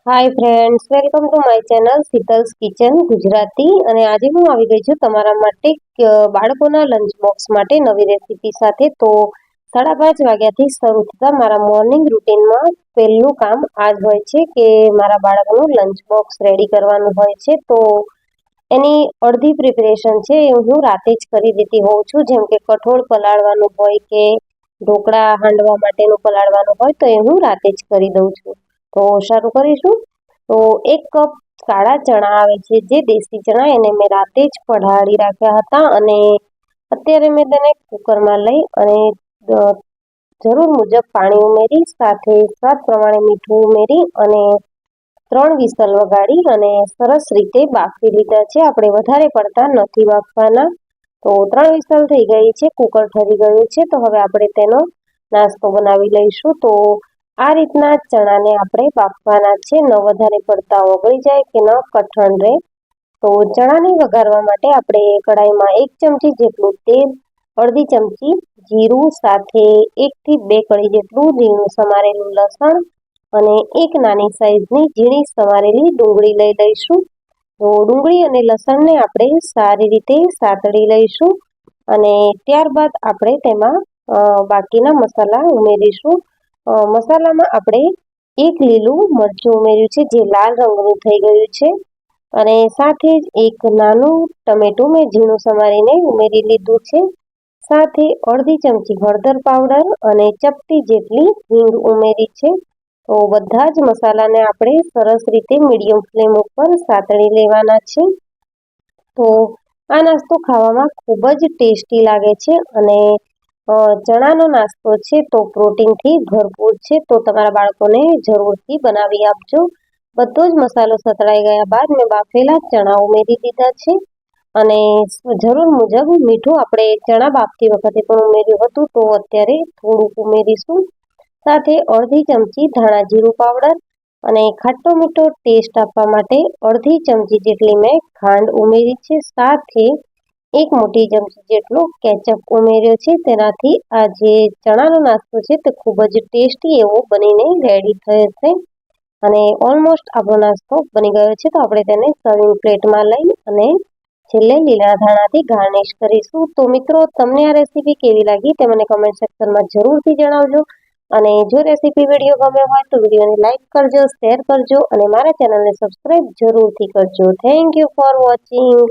Hi friends, welcome to my channel Sheetal's kitchen Gujarati. અને આજે હું આવી ગઈ છું તમારા માટે બાળકોના લંચ બોક્સ માટે નવી રેસીપી સાથે। તો 5:30 વાગ્યાથી શરૂ થતા મારા મોર્નિંગ રૂટીનમાં પહેલું કામ આ જ હોય છે કે મારા બાળકનું લંચ બોક્સ રેડી કરવાનું હોય છે। તો એની અડધી પ્રિપેરેશન છે એ હું રાતે જ કરી દેતી હોઉં છું। જેમ કે કઠોળ પલાળવાનું હોય કે ઢોકળા હાંડવા માટેનું પલાળવાનું હોય તો એ હું રાતે જ કરી દઉં છું। તો શરૂ કરીશું। તો 1 કપ કાળા ચણા આવે છે જે દેશી ચણા, એને મેં રાતે જ પલાળી રાખ્યા હતા અને અત્યારે મેં તેને કુકરમાં લઈ અને જરૂર મુજબ પાણી ઉમેરી, સાથે સ્વાદ પ્રમાણે મીઠું ઉમેરી અને 3 વિસલ વગાડી અને સરસ રીતે બાફી લીધા છે। આપણે વધારે પડતા નથી બાફવાના। તો 3 વિસલ થઈ ગઈ છે, કુકર ઠરી ગયું છે। તો હવે આપણે તેનો નાસ્તો બનાવી લઈશું। તો આ રીતના ચણાને આપણે બાફવાના છે, ન વધારે પડતા ઓગળી જાય કે ન કઠણ રહે। તો ચણાને વઘારવા માટે આપણે કડાઈમાં 1 ચમચી જેટલું તેલ, અડધી ચમચી જીરું, સાથે 1 થી 2 કળી જેટલું ઝીણું સમારેલું લસણ અને 1 નાની સાઈઝની ઝીણી સમારેલી ડુંગળી લઈ લઈશું। તો ડુંગળી અને લસણને આપણે સારી રીતે સાતળી લઈશું અને ત્યારબાદ આપણે તેમાં બાકીના મસાલા ઉમેરીશું। મસાલામાં આપણે 1 લીલું મરચું ઉમેર્યું છે જે લાલ રંગનું થઈ ગયું છે અને સાથે જ 1 નાનું ટમેટું મેં ઝીણું સમારીને ઉમેરી લીધું છે। સાથે અડધી ચમચી હળદર પાવડર અને ચપટી જેટલી હિંગ ઉમેરી છે। તો બધા જ મસાલાને આપણે સરસ રીતે મીડિયમ ફ્લેમ ઉપર સાતળી લેવાના છે। તો આ નાસ્તો ખાવામાં ખૂબ જ ટેસ્ટી લાગે છે અને ચણાનો નાસ્તો છે તો પ્રોટીનથી ભરપૂર છે। તો તમારા બાળકોને જરૂરથી બનાવી આપજો। બધો જ મસાલો સતળાઈ ગયા બાદ મેં બાફેલા ચણા ઉમેરી દીધા છે અને જરૂર મુજબ મીઠું આપણે ચણા બાફતી વખતે પણ ઉમેર્યું હતું, તો અત્યારે થોડુંક ઉમેરીશું। સાથે અડધી ચમચી ધાણા જીરું પાવડર અને ખાટો મીઠો ટેસ્ટ આપવા માટે અડધી ચમચી જેટલી મેં ખાંડ ઉમેરી છે। સાથે 1 મોટી ચમચી જેટલો કેચઅપ ઉમેર્યો છે। તેનાથી આ જે ચણાનો નાસ્તો છે તે ખૂબ જ ટેસ્ટી એવો બનીને રેડી થશે અને ઓલમોસ્ટ આપણો નાસ્તો બની ગયો છે। તો આપણે તેને સર્વિંગ પ્લેટમાં લઈ અને છેલ્લે લીલા ધાણાથી ગાર્નિશ કરીશું। તો મિત્રો, તમને આ રેસીપી કેવી લાગી તે મને કમેન્ટ સેક્શનમાં જરૂરથી જણાવજો અને જો રેસીપી વિડીયો ગમ્યો હોય તો વિડીયોને લાઇક કરજો, શેર કરજો અને મારા ચેનલને સબસ્ક્રાઇબ જરૂરથી કરજો। Thank you for watching.